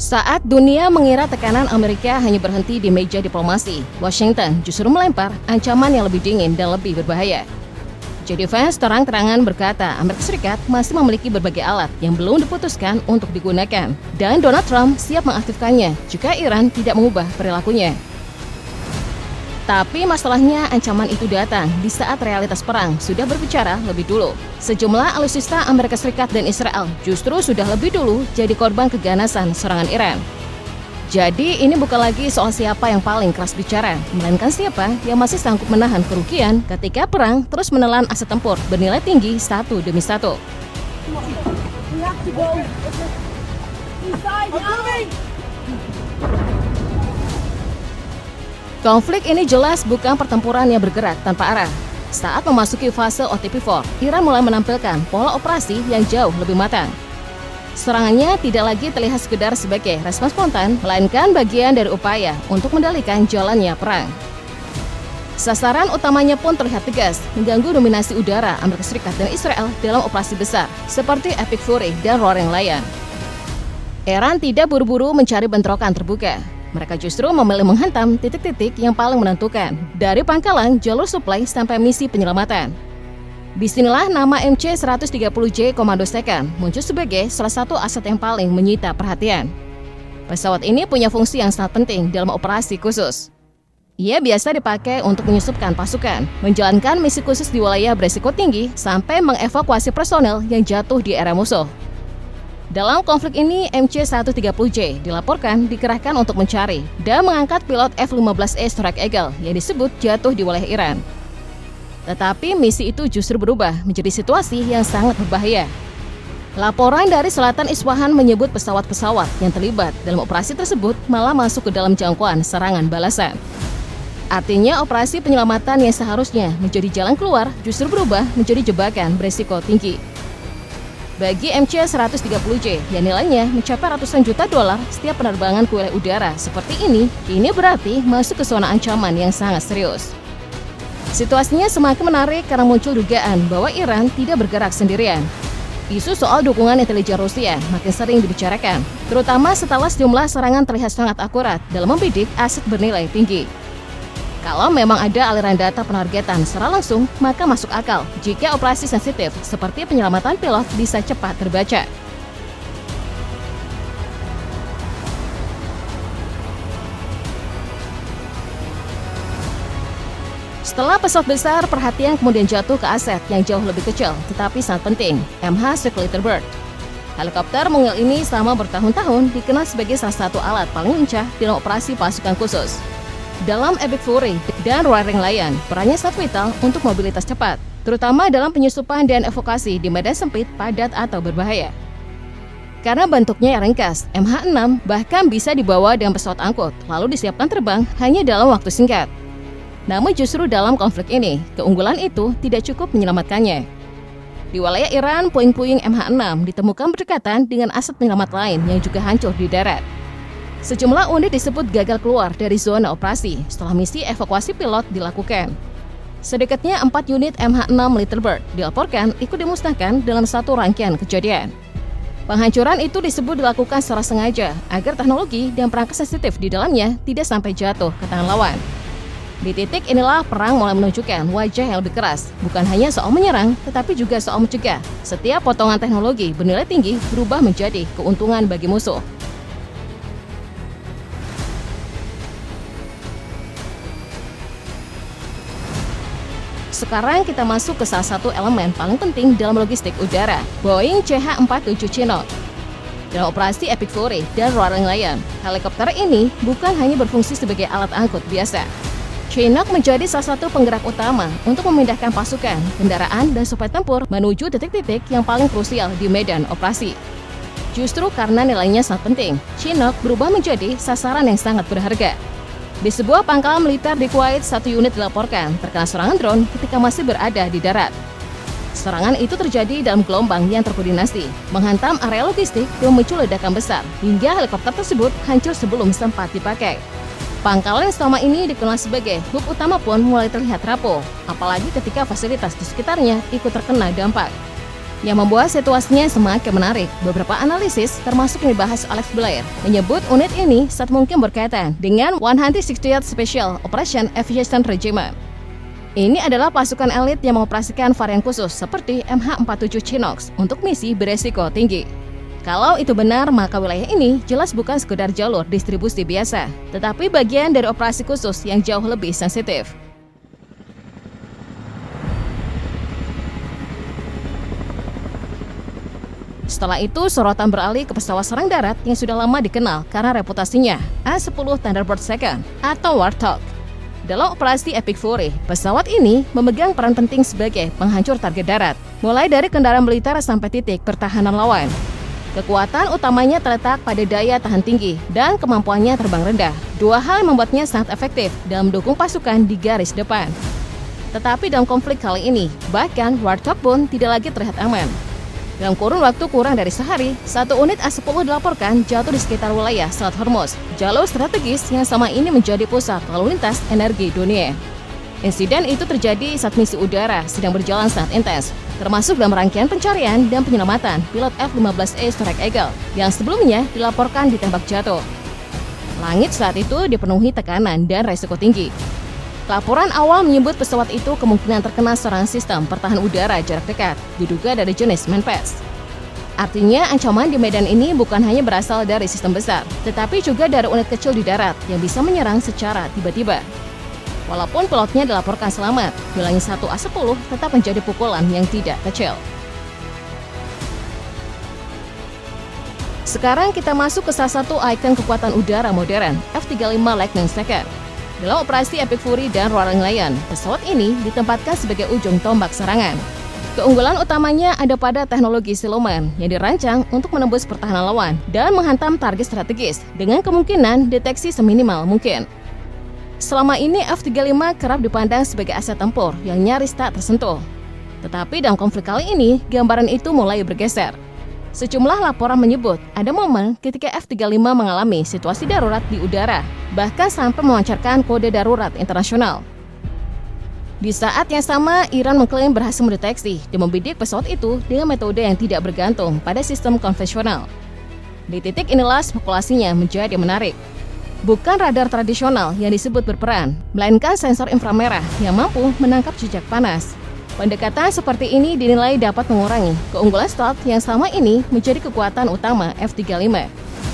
Saat dunia mengira tekanan Amerika hanya berhenti di meja diplomasi, Washington justru melempar ancaman yang lebih dingin dan lebih berbahaya. J.D. Vance terang-terangan berkata Amerika Serikat masih memiliki berbagai alat yang belum diputuskan untuk digunakan, dan Donald Trump siap mengaktifkannya jika Iran tidak mengubah perilakunya. Tapi masalahnya ancaman itu datang di saat realitas perang sudah berbicara lebih dulu. Sejumlah alutsista Amerika Serikat dan Israel justru sudah lebih dulu jadi korban keganasan serangan Iran. Jadi ini bukan lagi soal siapa yang paling keras bicara, melainkan siapa yang masih sanggup menahan kerugian ketika perang terus menelan aset tempur bernilai tinggi satu demi satu. Konflik ini jelas bukan pertempuran yang bergerak tanpa arah. Saat memasuki fase OTP-4, Iran mulai menampilkan pola operasi yang jauh lebih matang. Serangannya tidak lagi terlihat sekedar sebagai respons spontan, melainkan bagian dari upaya untuk mendalikan jalannya perang. Sasaran utamanya pun terlihat tegas, mengganggu dominasi udara Amerika Serikat dan Israel dalam operasi besar, seperti Epic Fury dan Roaring Lion. Iran tidak buru-buru mencari bentrokan terbuka. Mereka justru memilih menghantam titik-titik yang paling menentukan, dari pangkalan, jalur suplai, sampai misi penyelamatan. Disinilah nama MC-130J Komando Second muncul sebagai salah satu aset yang paling menyita perhatian. Pesawat ini punya fungsi yang sangat penting dalam operasi khusus. Ia biasa dipakai untuk menyusupkan pasukan, menjalankan misi khusus di wilayah berisiko tinggi, sampai mengevakuasi personel yang jatuh di area musuh. Dalam konflik ini, MC-130J dilaporkan dikerahkan untuk mencari dan mengangkat pilot F-15E Strike Eagle yang disebut jatuh di wilayah Iran. Tetapi misi itu justru berubah menjadi situasi yang sangat berbahaya. Laporan dari selatan Isfahan menyebut pesawat-pesawat yang terlibat dalam operasi tersebut malah masuk ke dalam jangkauan serangan balasan. Artinya operasi penyelamatan yang seharusnya menjadi jalan keluar justru berubah menjadi jebakan berisiko tinggi. Bagi MC-130J yang nilainya mencapai ratusan juta dolar setiap penerbangan ke wilayah udara seperti ini berarti masuk ke zona ancaman yang sangat serius. Situasinya semakin menarik karena muncul dugaan bahwa Iran tidak bergerak sendirian. Isu soal dukungan intelijen Rusia makin sering dibicarakan, terutama setelah sejumlah serangan terlihat sangat akurat dalam membidik aset bernilai tinggi. Kalau memang ada aliran data penargetan secara langsung, maka masuk akal jika operasi sensitif seperti penyelamatan pilot bisa cepat terbaca. Setelah pesawat besar, perhatian kemudian jatuh ke aset yang jauh lebih kecil tetapi sangat penting, MH Little Bird. Helikopter mungil ini selama bertahun-tahun dikenal sebagai salah satu alat paling lincah dalam operasi pasukan khusus. Dalam Epic Fury dan Roaring Lion, perannya sangat vital untuk mobilitas cepat, terutama dalam penyusupan dan evakuasi di medan sempit, padat, atau berbahaya. Karena bentuknya yang ringkas, MH6 bahkan bisa dibawa dengan pesawat angkut, lalu disiapkan terbang hanya dalam waktu singkat. Namun justru dalam konflik ini, keunggulan itu tidak cukup menyelamatkannya. Di wilayah Iran, puing-puing MH6 ditemukan berdekatan dengan aset penyelamat lain yang juga hancur di darat. Sejumlah unit disebut gagal keluar dari zona operasi setelah misi evakuasi pilot dilakukan. Sedikitnya 4 unit MH6 Little Bird dilaporkan ikut dimusnahkan dalam satu rangkaian kejadian. Penghancuran itu disebut dilakukan secara sengaja agar teknologi dan perangkat sensitif di dalamnya tidak sampai jatuh ke tangan lawan. Di titik inilah perang mulai menunjukkan wajah yang lebih keras, bukan hanya soal menyerang, tetapi juga soal mencegah. Setiap potongan teknologi bernilai tinggi berubah menjadi keuntungan bagi musuh. Sekarang kita masuk ke salah satu elemen paling penting dalam logistik udara, Boeing CH-47 Chinook. Dalam operasi Epic Fury dan Roaring Lion, helikopter ini bukan hanya berfungsi sebagai alat angkut biasa. Chinook menjadi salah satu penggerak utama untuk memindahkan pasukan, kendaraan, dan suplai tempur menuju titik-titik yang paling krusial di medan operasi. Justru karena nilainya sangat penting, Chinook berubah menjadi sasaran yang sangat berharga. Di sebuah pangkalan militer di Kuwait, satu unit dilaporkan terkena serangan drone ketika masih berada di darat. Serangan itu terjadi dalam gelombang yang terkoordinasi, menghantam area logistik dan memicu ledakan besar, hingga helikopter tersebut hancur sebelum sempat dipakai. Pangkalan yang selama ini dikenal sebagai hub utama pun mulai terlihat rapuh, apalagi ketika fasilitas di sekitarnya ikut terkena dampak. Yang membuat situasinya semakin menarik, beberapa analisis, termasuk yang dibahas Alex Blair, menyebut unit ini saat mungkin berkaitan dengan 160th Special Operation Aviation Regiment. Ini adalah pasukan elit yang mengoperasikan varian khusus seperti MH-47 Chinook untuk misi beresiko tinggi. Kalau itu benar, maka wilayah ini jelas bukan sekedar jalur distribusi biasa, tetapi bagian dari operasi khusus yang jauh lebih sensitif. Setelah itu, sorotan beralih ke pesawat serang darat yang sudah lama dikenal karena reputasinya, A-10 Thunderbird II atau Warthog. Dalam operasi Epic Fury, pesawat ini memegang peran penting sebagai penghancur target darat, mulai dari kendaraan militer sampai titik pertahanan lawan. Kekuatan utamanya terletak pada daya tahan tinggi dan kemampuannya terbang rendah, dua hal yang membuatnya sangat efektif dalam mendukung pasukan di garis depan. Tetapi dalam konflik kali ini, bahkan Warthog pun tidak lagi terlihat aman. Dalam kurun waktu kurang dari sehari, satu unit A-10 dilaporkan jatuh di sekitar wilayah Selat Hormuz, jalur strategis yang selama ini menjadi pusat lalu lintas energi dunia. Insiden itu terjadi saat misi udara sedang berjalan sangat intens, termasuk dalam rangkaian pencarian dan penyelamatan pilot F-15A Strike Eagle yang sebelumnya dilaporkan ditembak jatuh. Langit saat itu dipenuhi tekanan dan resiko tinggi. Laporan awal menyebut pesawat itu kemungkinan terkena serangan sistem pertahanan udara jarak dekat, diduga dari jenis Manpads. Artinya, ancaman di medan ini bukan hanya berasal dari sistem besar, tetapi juga dari unit kecil di darat yang bisa menyerang secara tiba-tiba. Walaupun pilotnya dilaporkan selamat, hilangnya satu A-10 tetap menjadi pukulan yang tidak kecil. Sekarang kita masuk ke salah satu ikon kekuatan udara modern, F-35 Lightning II. Dalam operasi Epic Fury dan Roaring Lion, pesawat ini ditempatkan sebagai ujung tombak serangan. Keunggulan utamanya ada pada teknologi siluman yang dirancang untuk menembus pertahanan lawan dan menghantam target strategis dengan kemungkinan deteksi seminimal mungkin. Selama ini F-35 kerap dipandang sebagai aset tempur yang nyaris tak tersentuh. Tetapi dalam konflik kali ini, gambaran itu mulai bergeser. Sejumlah laporan menyebut ada momen ketika F-35 mengalami situasi darurat di udara, bahkan sampai memancarkan kode darurat internasional. Di saat yang sama, Iran mengklaim berhasil mendeteksi dan membidik pesawat itu dengan metode yang tidak bergantung pada sistem konvensional. Di titik inilah spekulasinya menjadi menarik. Bukan radar tradisional yang disebut berperan, melainkan sensor inframerah yang mampu menangkap jejak panas. Pendekatan seperti ini dinilai dapat mengurangi keunggulan stealth yang selama ini menjadi kekuatan utama F-35.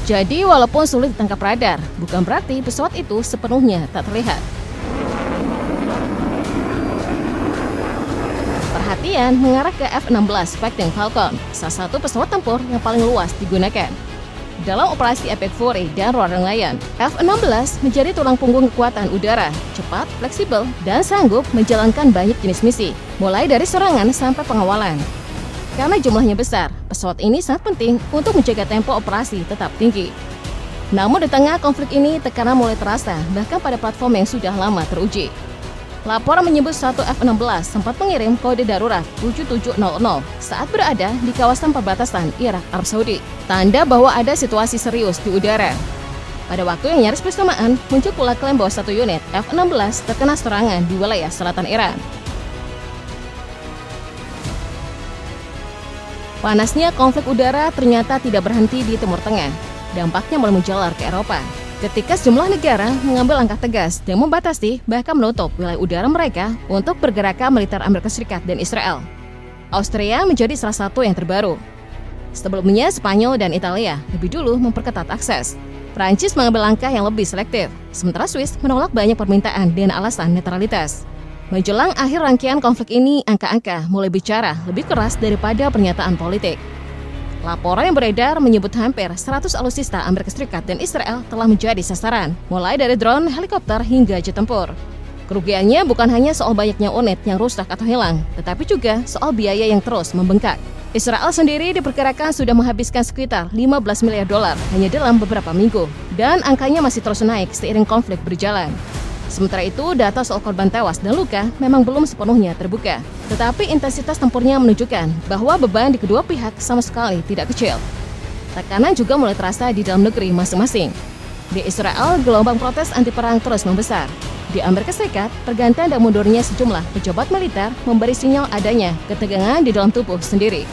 Jadi walaupun sulit ditangkap radar, bukan berarti pesawat itu sepenuhnya tak terlihat. Perhatian mengarah ke F-16 Fighting Falcon, salah satu pesawat tempur yang paling luas digunakan. Dalam operasi Epic Fury dan Roaring Lion, F-16 menjadi tulang punggung kekuatan udara, cepat, fleksibel, dan sanggup menjalankan banyak jenis misi, mulai dari serangan sampai pengawalan. Karena jumlahnya besar, pesawat ini sangat penting untuk menjaga tempo operasi tetap tinggi. Namun di tengah konflik ini, tekanan mulai terasa, bahkan pada platform yang sudah lama teruji. Laporan menyebut satu F-16 sempat mengirim kode darurat 7700 saat berada di kawasan perbatasan Irak Arab Saudi, tanda bahwa ada situasi serius di udara. Pada waktu yang nyaris bersamaan, muncul pula klaim bahwa satu unit F-16 terkena serangan di wilayah selatan Iran. Panasnya konflik udara ternyata tidak berhenti di Timur Tengah. Dampaknya mulai menjalar ke Eropa, ketika sejumlah negara mengambil langkah tegas dan membatasi bahkan menutup wilayah udara mereka untuk pergerakan militer Amerika Serikat dan Israel. Austria menjadi salah satu yang terbaru. Sebelumnya, Spanyol dan Italia lebih dulu memperketat akses. Prancis mengambil langkah yang lebih selektif, sementara Swiss menolak banyak permintaan dengan alasan netralitas. Menjelang akhir rangkaian konflik ini, angka-angka mulai bicara lebih keras daripada pernyataan politik. Laporan yang beredar menyebut hampir 100 alutsista Amerika Serikat dan Israel telah menjadi sasaran, mulai dari drone, helikopter, hingga jet tempur. Kerugiannya bukan hanya soal banyaknya unit yang rusak atau hilang, tetapi juga soal biaya yang terus membengkak. Israel sendiri diperkirakan sudah menghabiskan sekitar 15 miliar dolar hanya dalam beberapa minggu, dan angkanya masih terus naik seiring konflik berjalan. Sementara itu, data soal korban tewas dan luka memang belum sepenuhnya terbuka. Tetapi intensitas tempurnya menunjukkan bahwa beban di kedua pihak sama sekali tidak kecil. Tekanan juga mulai terasa di dalam negeri masing-masing. Di Israel, gelombang protes anti perang terus membesar. Di Amerika Serikat, pergantian dan mundurnya sejumlah pejabat militer memberi sinyal adanya ketegangan di dalam tubuh sendiri.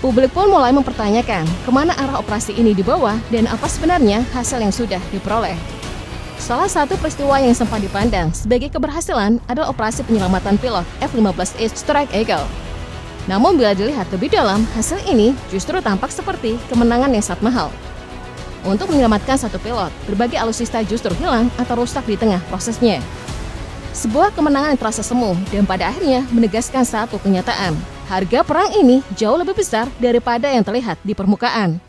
Publik pun mulai mempertanyakan kemana arah operasi ini dibawa dan apa sebenarnya hasil yang sudah diperoleh. Salah satu peristiwa yang sempat dipandang sebagai keberhasilan adalah operasi penyelamatan pilot F-15A Strike Eagle. Namun bila dilihat lebih dalam, hasil ini justru tampak seperti kemenangan yang sangat mahal. Untuk menyelamatkan satu pilot, berbagai alutsista justru hilang atau rusak di tengah prosesnya. Sebuah kemenangan yang terasa semu dan pada akhirnya menegaskan satu kenyataan. Harga perang ini jauh lebih besar daripada yang terlihat di permukaan.